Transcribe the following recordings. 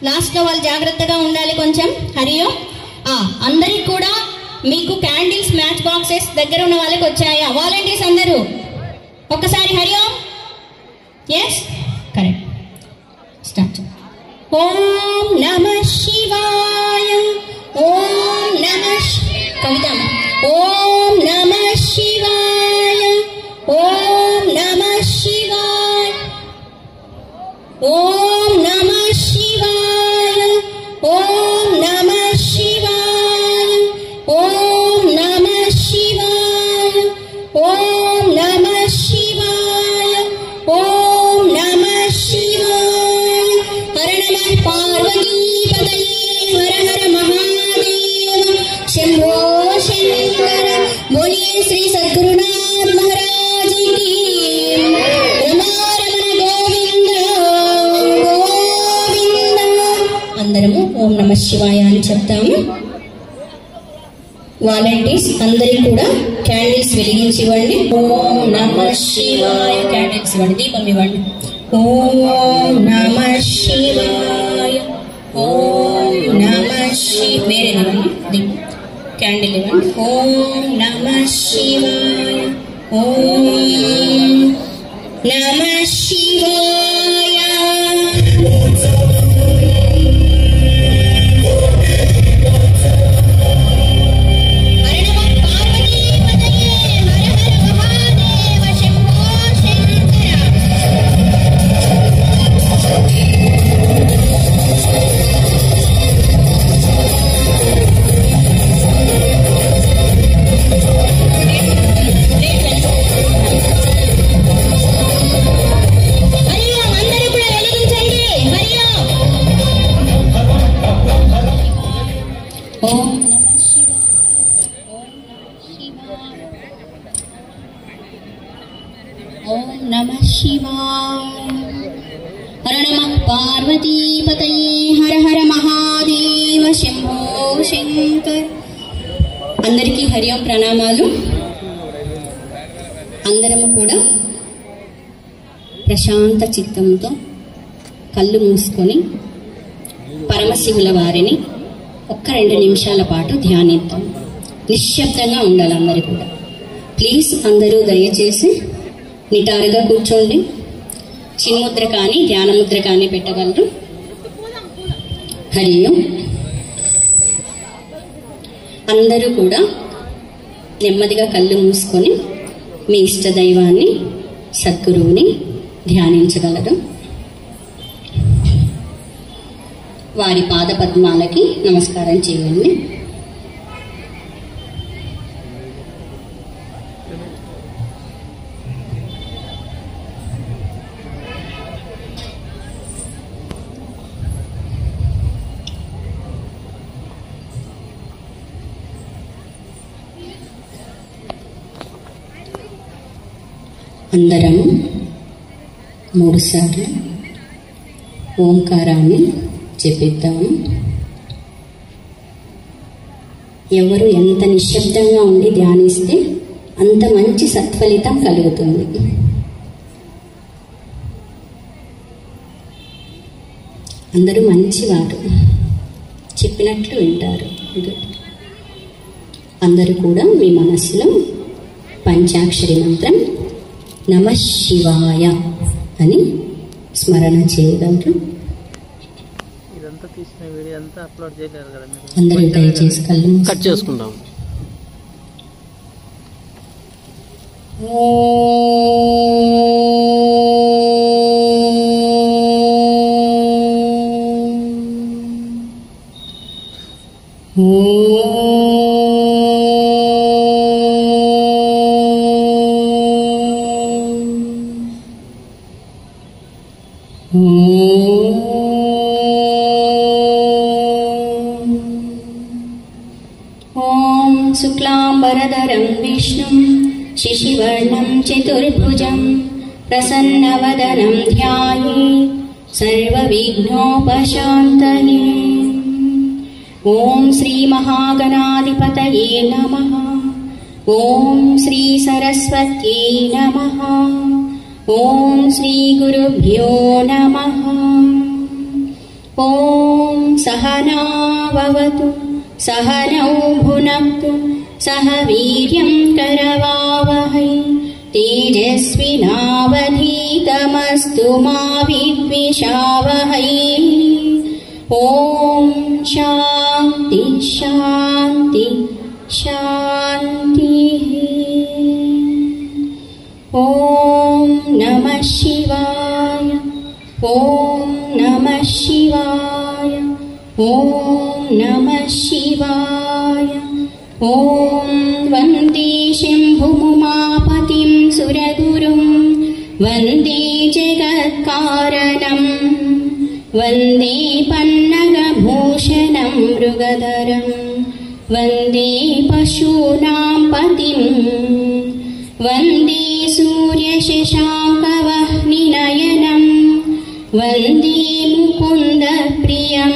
Last లో వాళ్ళు జాగ్రత్తగా ఉండాలి కొంచెం. హరియో అందరికి కూడా మీకు క్యాండిల్స్ మ్యాచ్ బాక్సెస్ దగ్గర ఉన్న వాళ్ళకి వచ్చాయా? వాలంటీర్స్ అందరూ ఒక్కసారి హరియో. Yes, correct. స్టార్ట్. ఓం నమః శివాయ. ఓం నమః కవిత. ఓం నమః శివాయ. ఓం నమః శివాయ. ఓం నమః శివాయ. ఓం నమః శివాయ. ఓం నమః శివాయ. ఓం నమః శివాయ. ఓం నమః శివాయ. హర నమః పార్వతీపతయే హర హర మహాదేవ శంభో శంకర. బోలియే శ్రీ సద్గురునాథ్ మహారాజ్ की. అందరము ఓం నమ శివాయ అని చెప్తాము. వాలంటీర్స్ అందరికి కూడా క్యాండిల్స్ వెలిగించి ఇవ్వండి. ఓం నమ శివాయ. క్యాండిల్స్ ఇవ్వండి, దీపం ఇవ్వండి. ఓం నమ శివాయ. ఓం నమ వేరే ఇవ్వండి, క్యాండిల్ ఇవ్వండి. ఓం నమ శివాయ. ఓం నమ శివాయ. ఓం నమ శివాయ. హర నమ పార్వతీపతయే హర హర మహాదేవ శంభో శంకర్. అందరికీ హరి ఓం ప్రణామాలు. అందరము కూడా ప్రశాంత చిత్తంతో కళ్ళు మూసుకొని పరమశివుల వారిని 1-2 నిమిషాల పాటు ధ్యానిద్దాం. నిశ్శబ్దంగా ఉండాలి అందరూ కూడా. ప్లీజ్ అందరూ దయచేసి నిటారుగా కూర్చోండి. చిన్ముద్ర కానీ ధ్యానముద్ర కానీ పెట్టగలరు. హరి ఓం. అందరూ కూడా నెమ్మదిగా కళ్ళు మూసుకొని మీ ఇష్ట దైవాన్ని, సద్గురువుని ధ్యానించగలరు. వారి పాద పద్మాలకి నమస్కారం చేయండి. అందరం 3 సార్లు ఓంకారాన్ని చెప్పిద్దాము. ఎవరు ఎంత నిశ్శబ్దంగా ఉండి ధ్యానిస్తే అంత మంచి సత్ఫలితం కలుగుతుంది. అందరూ మంచివారు, చెప్పినట్లు వింటారు. అందరూ కూడా మీ మనస్సులో పంచాక్షరి మంత్రం నమ శివాయ అని స్మరణ చేయగలరు. అందరూ దయచేసి కళ్ళు కట్ చేసుకుందాం. ఓం శుక్లాంబరధరం విష్ణుం శశివర్ణం చతుర్భుజం ప్రసన్నవదనం ధ్యాయేత్ సర్వవిఘ్నోపశాంతయే. ఓం శ్రీ మహాగణాధిపతయే నమః. ఓం శ్రీ సరస్వత్యై నమః. ఓం శ్రీ గురుభ్యో నమః. ఓం సహనావతు సహనౌ భునక్తు సహ వీర్యం కరవావహై తేజస్వినావధీతమస్తు మా విద్విషావహై. ఓం శాంతి శాంతి శాంతి. ఓం నమః శివాయ. ఓం నమః శివాయ. ఓం నమః శివాయ. ఓం వందే శంభుముమాపతిం సురగురుం వందే జగత్కారణం వందే పన్నగభూషణం మృగధరం వందే పశూనాం పతిం వందే సూర్యశశాంకవహ్నినయనం వందే ముకుందప్రియం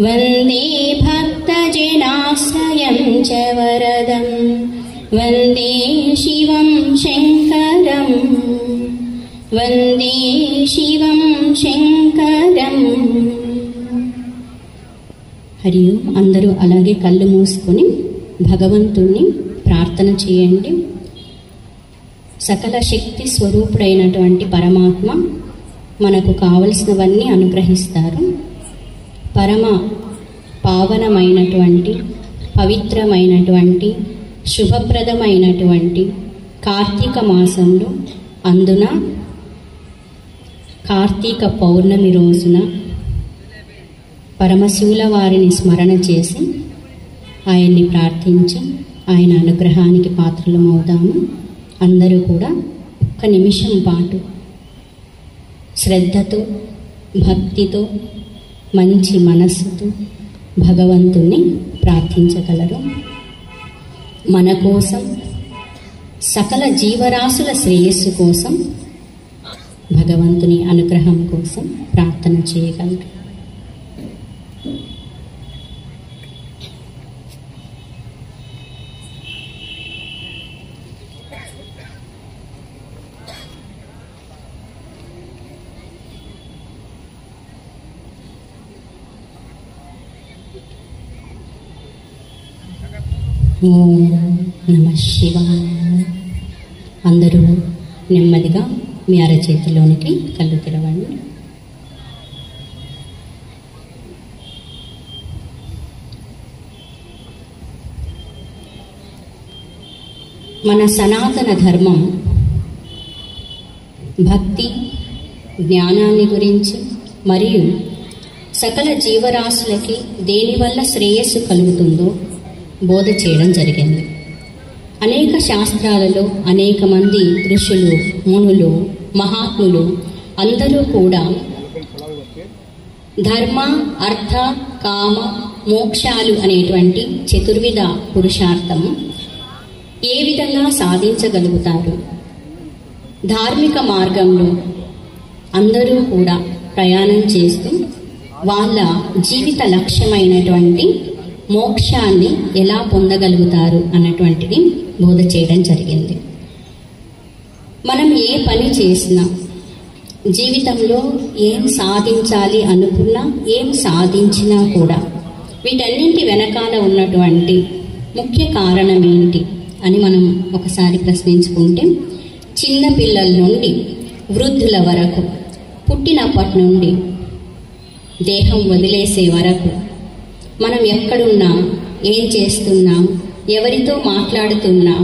వందే భక్తజనాశ్రయం చ వరదం వందే శివం శంకరం వందే శివం శంకరం. హరి ఓం. అందరూ అలాగే కళ్ళు మూసుకొని భగవంతుణ్ణి ప్రార్థన చేయండి. సకల శక్తి స్వరూపుడైనటువంటి పరమాత్మ మనకు కావలసినవన్నీ అనుగ్రహిస్తారు. పరమ పావనమైనటువంటి పవిత్రమైనటువంటి శుభప్రదమైనటువంటి కార్తీక మాసంలో, అందున కార్తీక పౌర్ణమి రోజున పరమశివుల వారిని స్మరణ చేసి ఆయన్ని ప్రార్థించి ఆయన అనుగ్రహానికి పాత్రలమవుదాము. అందరూ కూడా ఒక్క నిమిషం పాటు శ్రద్ధతో భక్తితో మంచి మనస్సుతో భగవంతుణ్ణి ప్రార్థించగలరు. మన కోసం, సకల జీవరాశుల శ్రేయస్సు కోసం, భగవంతుని అనుగ్రహం కోసం ప్రార్థన చేయగలరు. ఓం నమః శివాయ. అందరూ నెమ్మదిగా మీ అరచేతిలోనికి కళ్ళు తెరవండి. మన సనాతన ధర్మం భక్తి జ్ఞానాన్ని గురించి మరియు సకల జీవరాశులకి దేనివల్ల శ్రేయస్సు కలుగుతుందో బోధ చేయడం జరిగింది. అనేక శాస్త్రాలలో అనేక మంది ఋషులు, మునులు, మహాత్ములు అందరూ కూడా ధర్మ, అర్థ, కామ, మోక్షాలు అనేటువంటి చతుర్విధ పురుషార్థము ఏ విధంగా సాధించగలుగుతారు, ధార్మిక మార్గంలో అందరూ కూడా ప్రయాణం చేస్తూ వాళ్ళ జీవిత లక్ష్యమైనటువంటి మోక్షాన్ని ఎలా పొందగలుగుతారు అన్నటువంటిది బోధ చేయడం జరిగింది. మనం ఏ పని చేసినా, జీవితంలో ఏం సాధించాలి అనుకున్నా, ఏం సాధించినా కూడా వీటన్నింటి వెనకాల ఉన్నటువంటి ముఖ్య కారణం ఏంటి అని మనం ఒకసారి ప్రశ్నించుకుంటే, చిన్న పిల్లల నుండి వృద్ధుల వరకు, పుట్టినప్పటి నుండి దేహం వదిలేసే వరకు మనం ఎక్కడున్నాం, ఏం చేస్తున్నాం, ఎవరితో మాట్లాడుతున్నాం,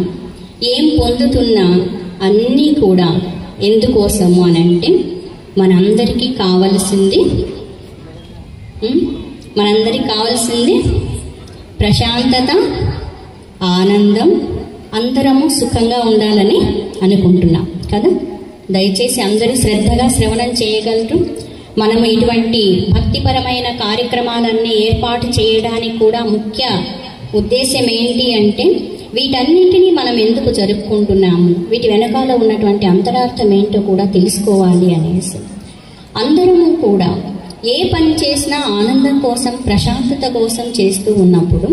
ఏం పొందుతున్నాం అన్నీ కూడా ఎందుకోసము అనంటే మనందరికీ కావాల్సింది ప్రశాంతత, ఆనందం, అందరము సుఖంగా ఉండాలని అనుకుంటున్నాం కదా. దయచేసి అందరూ శ్రద్ధగా శ్రవణం చేయగలరు. మనం ఇటువంటి భక్తిపరమైన కార్యక్రమాలన్నీ ఏర్పాటు చేయడానికి కూడా ముఖ్య ఉద్దేశం ఏంటి అంటే, వీటన్నింటినీ మనం ఎందుకు జరుపుకుంటున్నాము, వీటి వెనకాల ఉన్నటువంటి అంతరార్థం ఏంటో కూడా తెలుసుకోవాలి అనేసి. అందరము కూడా ఏ పని చేసినా ఆనందం కోసం, ప్రశాంతత కోసం చేస్తూ ఉన్నప్పుడు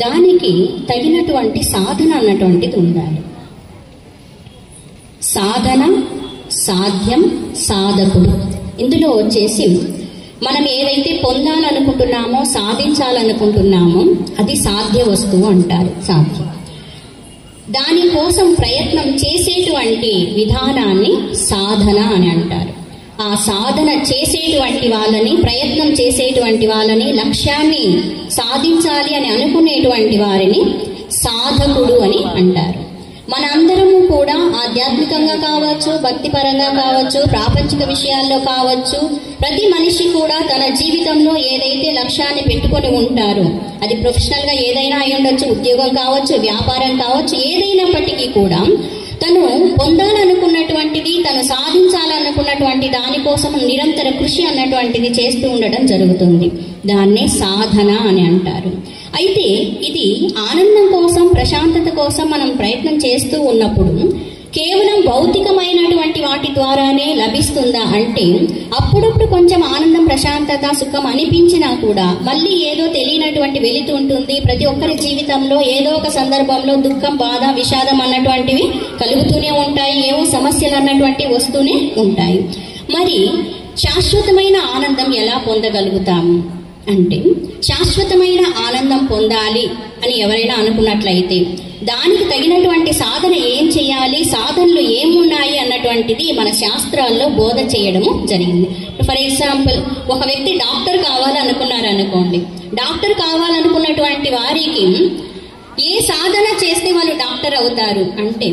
దానికి తగినటువంటి సాధన అన్నటువంటిది ఉండాలి. సాధన, సాధ్యం, సాధకుడు, ఇందులో వచ్చేసి మనం ఏదైతే పొందాలనుకుంటున్నామో, సాధించాలనుకుంటున్నామో అది సాధ్య వస్తువు అంటారు. సాధ్యం. దానికోసం ప్రయత్నం చేసేటువంటి విధానాన్ని సాధన అని అంటారు. ఆ సాధన చేసేటువంటి వాళ్ళని, ప్రయత్నం చేసేటువంటి వాళ్ళని, లక్ష్యాన్ని సాధించాలి అని అనుకునేటువంటి వారిని సాధకుడు అని అంటారు. మనందరము కూడా ఆధ్యాత్మికంగా కావచ్చు, భక్తిపరంగా కావచ్చు, ప్రాపంచిక విషయాల్లో కావచ్చు, ప్రతి మనిషి కూడా తన జీవితంలో ఏదైతే లక్ష్యాన్ని పెట్టుకొని ఉంటారో, అది ప్రొఫెషనల్ గా ఏదైనా అయి ఉండొచ్చు, ఉద్యోగం కావచ్చు, వ్యాపారం కావచ్చు, ఏదైనప్పటికీ కూడా తను పొందాలనుకున్నటువంటిది, తను సాధించాలనుకున్నటువంటి దానికోసం నిరంతర కృషి అన్నటువంటిది చేస్తూ ఉండడం జరుగుతుంది. దాన్నే సాధన అని అంటారు. అయితే ఇది ఆనందం కోసం, ప్రశాంతత కోసం మనం ప్రయత్నం చేస్తూ ఉన్నప్పుడు కేవలం భౌతికమైనటువంటి వాటి ద్వారానే లభిస్తుందా అంటే, అప్పుడప్పుడు కొంచెం ఆనందం, ప్రశాంతత, సుఖం అనిపించినా కూడా మళ్ళీ ఏదో తెలియనటువంటి వెలితి ఉంటుంది. ప్రతి ఒక్కరి జీవితంలో ఏదో ఒక సందర్భంలో దుఃఖం, బాధ, విషాదం అన్నటువంటివి కలుగుతూనే ఉంటాయి. ఏవో సమస్యలు అన్నటువంటివి వస్తూనే ఉంటాయి. మరి శాశ్వతమైన ఆనందం ఎలా పొందగలుగుతాము అంటే, శాశ్వతమైన ఆనందం పొందాలి అని ఎవరైనా అనుకున్నట్లయితే దానికి తగినటువంటి సాధన ఏం చేయాలి, సాధనలు ఏమున్నాయి అన్నటువంటిది మన శాస్త్రాల్లో బోధ చేయడము జరిగింది. ఫర్ ఎగ్జాంపుల్, ఒక వ్యక్తి డాక్టర్ కావాలనుకున్నారనుకోండి. డాక్టర్ కావాలనుకున్నటువంటి వారికి ఏ సాధన చేస్తే వాళ్ళు డాక్టర్ అవుతారు అంటే,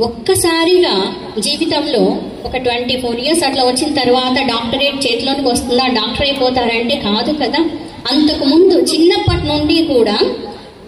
ఒక్కసారిగా జీవితంలో ఒక 24 years అట్లా వచ్చిన తర్వాత డాక్టరేట్ చేతిలోకి వస్తుందా, డాక్టర్ అయిపోతారంటే కాదు కదా. అంతకు ముందు చిన్నప్పటి నుండి కూడా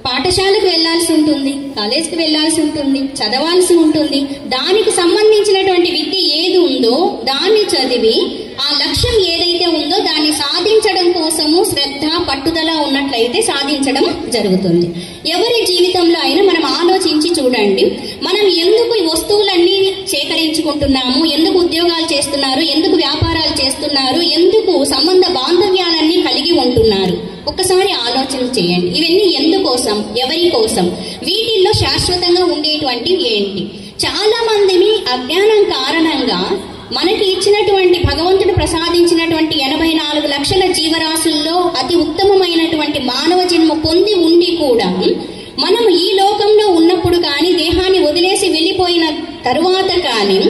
పాఠశాలకు వెళ్లాల్సి ఉంటుంది, కాలేజ్కి వెళ్లాల్సి ఉంటుంది, చదవాల్సి ఉంటుంది. దానికి సంబంధించినటువంటి విద్య ఏది ఉందో దాన్ని చదివి ఆ లక్ష్యం ఏదైతే ఉందో దాన్ని సాధించడం కోసము శ్రద్ధ, పట్టుదల ఉన్నట్లయితే సాధించడం జరుగుతుంది. ఎవరి జీవితంలో అయినా మనం ఆలోచించి చూడండి, మనం ఎందుకు ఈ వస్తువులన్నీ సేకరించుకుంటున్నాము, ఎందుకు ఉద్యోగాలు చేస్తున్నారు, ఎందుకు వ్యాపారాలు చేస్తున్నారు, ఎందుకు సంబంధ బాంధవ్యాలన్నీ కలిగి ఉంటున్నారు, ఒక్కసారి ఆలోచన చేయండి. ఇవన్నీ ఎందుకోసం, ఎవరి కోసం, వీటిల్లో శాశ్వతంగా ఉండేటువంటివి ఏంటి? చాలా మందిని అజ్ఞానం కారణంగా మనకి ఇచ్చినటువంటి, భగవంతుడు ప్రసాదించినటువంటి 84 లక్షల జీవరాశుల్లో అతి ఉత్తమమైనటువంటి మానవ జన్మ పొంది ఉండి కూడా మనం ఈ లోకంలో ఉన్నప్పుడు కానీ, దేహాన్ని వదిలేసి వెళ్ళిపోయిన తరువాత కానీ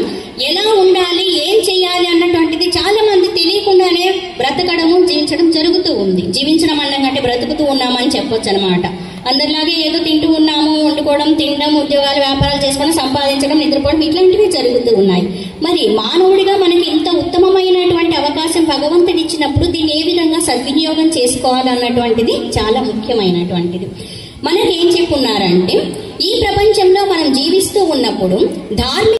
ఎలా ఉండాలి, ఏం చేయాలి అన్నటువంటిది చాలా మంది తెలియకుండానే బ్రతకడము, జీవించడం జరుగుతూ ఉంది. జీవించడం అన్నకంటే బ్రతుకుతూ ఉన్నామని చెప్పొచ్చు అనమాట. అందరిలాగే ఏదో తింటూ ఉన్నాము, వండుకోవడం, తినడం, ఉద్యోగాలు, వ్యాపారాలు చేసుకోవడం, సంపాదించడం, నిద్రపోవడం, ఇట్లాంటివి జరుగుతూ ఉన్నాయి. మరి మానవుడిగా మనకి ఇంత ఉత్తమమైనటువంటి అవకాశం భగవంతుడు ఇచ్చినప్పుడు దీన్ని ఏ విధంగా సద్వినియోగం చేసుకోవాలన్నటువంటిది చాలా ముఖ్యమైనటువంటిది. మనకేం చెప్పున్నారంటే, ఈ ప్రపంచంలో మనం జీవిస్తూ ఉన్నప్పుడు ధార్మిక